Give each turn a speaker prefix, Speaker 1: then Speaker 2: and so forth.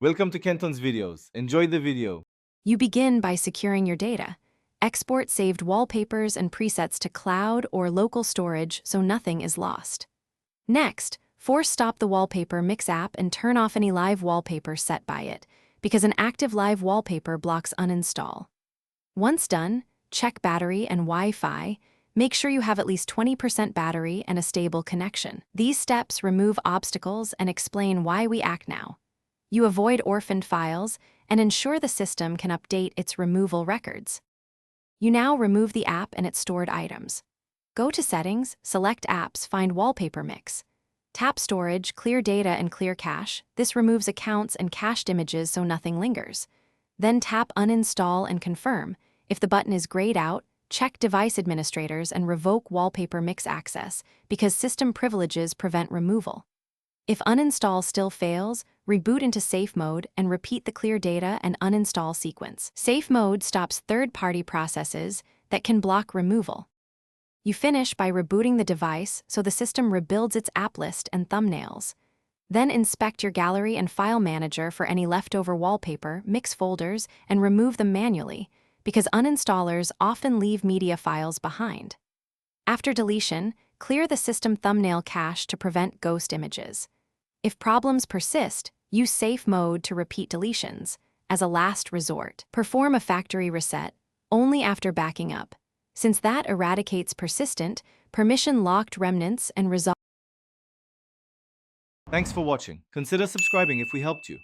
Speaker 1: Welcome to Kenton's videos. Enjoy the video.
Speaker 2: You begin by securing your data. Export saved wallpapers and presets to cloud or local storage so nothing is lost. Next, force stop the Wallpaper Mix app and turn off any live wallpaper set by it, because an active live wallpaper blocks uninstall. Once done, check battery and Wi-Fi. Make sure you have at least 20% battery and a stable connection. These steps remove obstacles and explain why we act now. You avoid orphaned files and ensure the system can update its removal records. You now remove the app and its stored items. Go to Settings, select Apps, find Wallpaper Mix. Tap Storage, Clear Data and Clear Cache. This removes accounts and cached images so nothing lingers. Then tap Uninstall and Confirm. If the button is grayed out, check Device Administrators and revoke Wallpaper Mix access because system privileges prevent removal. If uninstall still fails, reboot into safe mode and repeat the clear data and uninstall sequence. Safe mode stops third-party processes that can block removal. You finish by rebooting the device so the system rebuilds its app list and thumbnails. Then inspect your gallery and file manager for any leftover wallpaper, mix folders, and remove them manually, because uninstallers often leave media files behind. After deletion, clear the system thumbnail cache to prevent ghost images. If problems persist, use safe mode to repeat deletions. As a last resort, perform a factory reset only after backing up, since that eradicates persistent, permission-locked remnants and resolve.
Speaker 1: Thanks for watching. Consider subscribing if we helped you.